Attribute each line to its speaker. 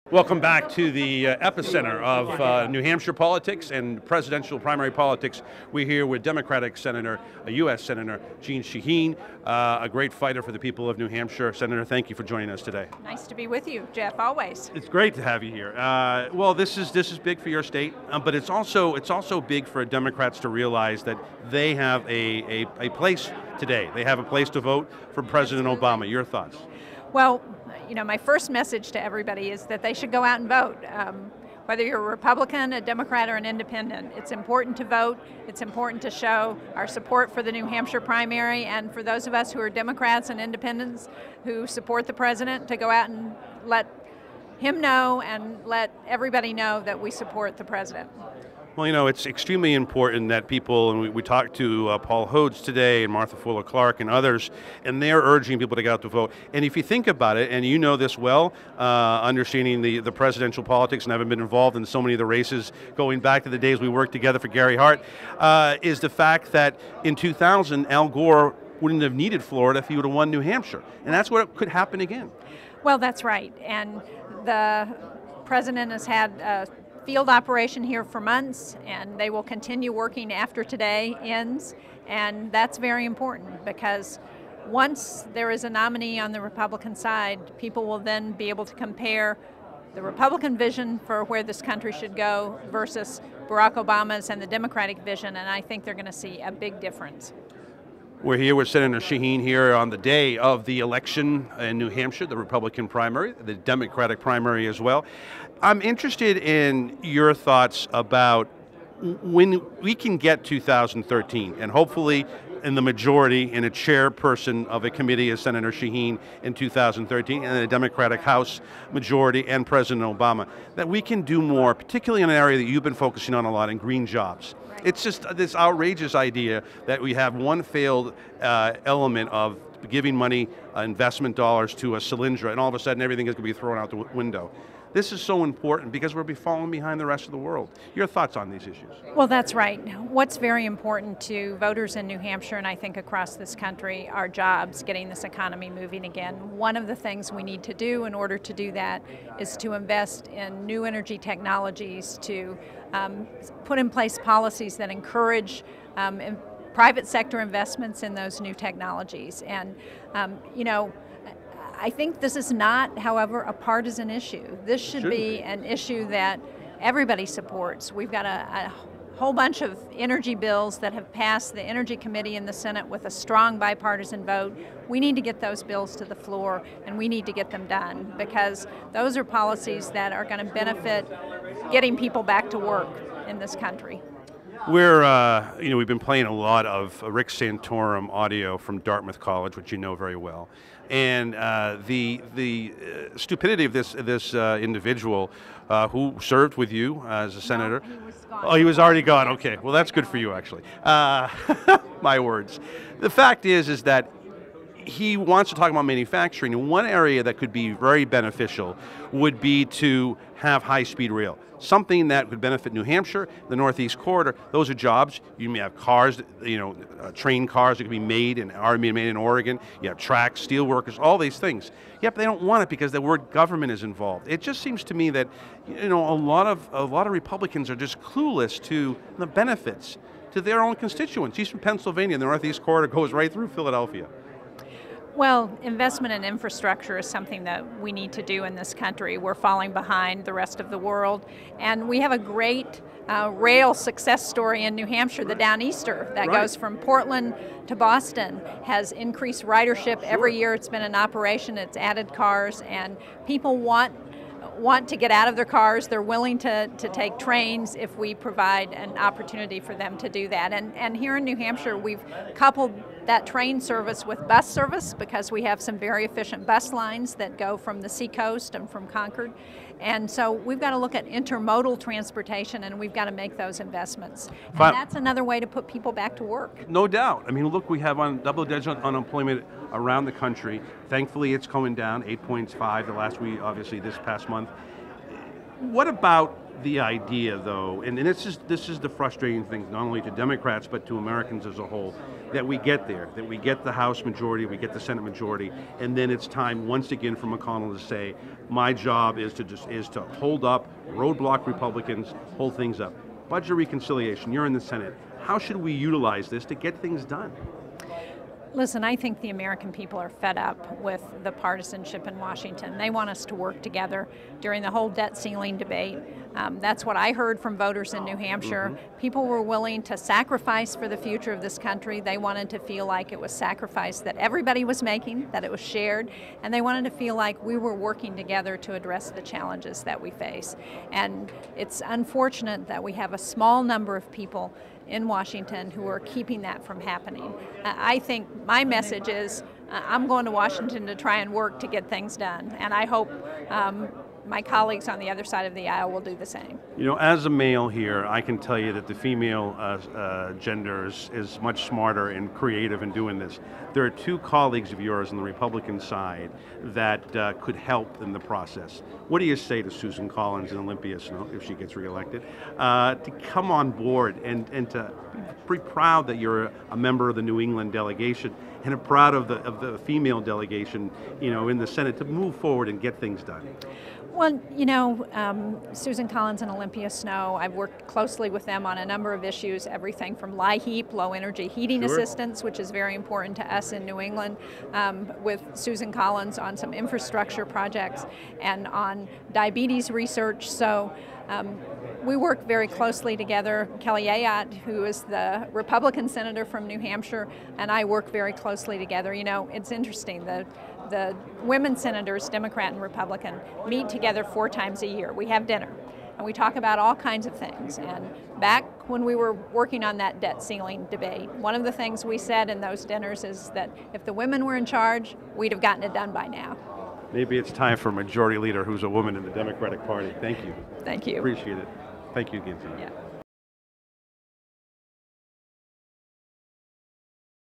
Speaker 1: Welcome back to the epicenter of New Hampshire politics and presidential primary politics. We're here with Democratic Senator, U.S. Senator Jeanne Shaheen, a great fighter for the people of New Hampshire. Senator, thank you for joining us today.
Speaker 2: Nice to be with you, Jeff, always.
Speaker 1: It's great to have you here. Well, this is big for your state, but it's also big for Democrats to realize that they have a place today. They have a place to vote for President Obama. Your thoughts?
Speaker 2: Well, you know, my first message to everybody is that they should go out and vote. Whether you're a Republican, a Democrat, or an independent, it's important to vote. It's important to show our support for the New Hampshire primary, and for those of us who are Democrats and independents who support the president, to go out and let him know and let everybody know that we support the president.
Speaker 1: Well, you know, it's extremely important that people, and we talked to Paul Hodes today and Martha Fuller Clark and others, and they're urging people to get out to vote. And if you think about it, and you know this well, understanding the presidential politics and having been involved in so many of the races going back to the days we worked together for Gary Hart, is the fact that in 2000, Al Gore wouldn't have needed Florida if he would have won New Hampshire. And that's what could happen again.
Speaker 2: Well, that's right. And the president has had field operation here for months, and they will continue working after today ends, and that's very important because once there is a nominee on the Republican side, people will then be able to compare the Republican vision for where this country should go versus Barack Obama's and the Democratic vision, and I think they're going to see a big difference.
Speaker 1: We're here with Senator Shaheen here on the day of the election in New Hampshire, the Republican primary, the Democratic primary as well. I'm interested in your thoughts about when we can get 2013, and hopefully in the majority and a chairperson of a committee as Senator Shaheen in 2013, and the Democratic House majority and President Obama, that we can do more, particularly in an area that you've been focusing on a lot, in green jobs. It's just this outrageous idea that we have one failed element of giving money, investment dollars to a Solyndra, and all of a sudden everything is going to be thrown out the window. This is so important because we'll be falling behind the rest of the world. Your thoughts on these issues?
Speaker 2: Well, that's right. What's very important to voters in New Hampshire, and I think across this country, are jobs, getting this economy moving again. One of the things we need to do in order to do that is to invest in new energy technologies, to put in place policies that encourage private sector investments in those new technologies. And, you know, I think this is not, however, a partisan issue. This should be an issue that everybody supports. We've got a whole bunch of energy bills that have passed the Energy Committee in the Senate with a strong bipartisan vote. We need to get those bills to the floor, and we need to get them done, because those are policies that are going to benefit getting people back to work in this country.
Speaker 1: We're, you know, we've been playing a lot of Rick Santorum audio from Dartmouth College, which you know very well, and the stupidity of this individual who served with you as a senator.
Speaker 2: No, he was gone.
Speaker 1: Oh, he was already gone. Okay, well that's good for you actually. My words. The fact is that he wants to talk about manufacturing, and one area that could be very beneficial would be to have high-speed rail. Something that could benefit New Hampshire, the Northeast Corridor. Those are jobs. You may have cars, you know, train cars that can be made and are being made in Oregon. You have tracks, steel workers, all these things. Yep, they don't want it because the word government is involved. It just seems to me that, you know, a lot of Republicans are just clueless to the benefits to their own constituents. Eastern Pennsylvania, the Northeast Corridor goes right through Philadelphia.
Speaker 2: Well, investment in infrastructure is something that we need to do in this country. We're falling behind the rest of the world, and we have a great rail success story in New Hampshire, the Downeaster, that goes from Portland to Boston, has increased ridership every year. It's been in operation, it's added cars, and people want to get out of their cars. They're willing to take trains if we provide an opportunity for them to do that. And here in New Hampshire, we've coupled that train service with bus service because we have some very efficient bus lines that go from the seacoast and from Concord. And so we've got to look at intermodal transportation, and we've got to make those investments. And that's another way to put people back to work.
Speaker 1: No doubt. I mean, look, we have double-digit unemployment around the country. Thankfully, it's coming down, 8.5 the last week, obviously this past month. What about the idea, though, and this is the frustrating thing, not only to Democrats but to Americans as a whole, that we get there, that we get the House majority, we get the Senate majority, and then it's time once again for McConnell to say, my job is to hold up, roadblock Republicans, hold things up. Budget reconciliation, you're in the Senate. How should we utilize this to get things done?
Speaker 2: Listen, I think the American people are fed up with the partisanship in Washington. They want us to work together. During the whole debt ceiling debate, that's what I heard from voters in New Hampshire. Mm-hmm. People were willing to sacrifice for the future of this country. They wanted to feel like it was sacrifice that everybody was making, that it was shared, and they wanted to feel like we were working together to address the challenges that we face. And it's unfortunate that we have a small number of people in Washington who are keeping that from happening. I think my message is I'm going to Washington to try and work to get things done, and I hope my colleagues on the other side of the aisle will do the same.
Speaker 1: You know, as a male here, I can tell you that the female gender is much smarter and creative in doing this. There are two colleagues of yours on the Republican side that could help in the process. What do you say to Susan Collins and Olympia Snowe, if she gets reelected, to come on board and to be proud that you're a member of the New England delegation and are proud of the female delegation, you know, in the Senate to move forward and get things done?
Speaker 2: Well, you know, Susan Collins and Olympia Snowe, I've worked closely with them on a number of issues, everything from LIHEAP, low energy heating assistance, which is very important to us in New England, with Susan Collins on some infrastructure projects and on diabetes research. So we work very closely together. Kelly Ayotte, who is the Republican senator from New Hampshire, and I work very closely together. You know, it's interesting, the women senators, Democrat and Republican, meet together 4 times a year. We have dinner, and we talk about all kinds of things. And back when we were working on that debt ceiling debate, one of the things we said in those dinners is that if the women were in charge, we'd have gotten it done by now.
Speaker 1: Maybe it's time for a majority leader who's a woman in the Democratic Party. Thank you.
Speaker 2: Thank you.
Speaker 1: Appreciate it. Thank you again, Senator.
Speaker 2: Yeah.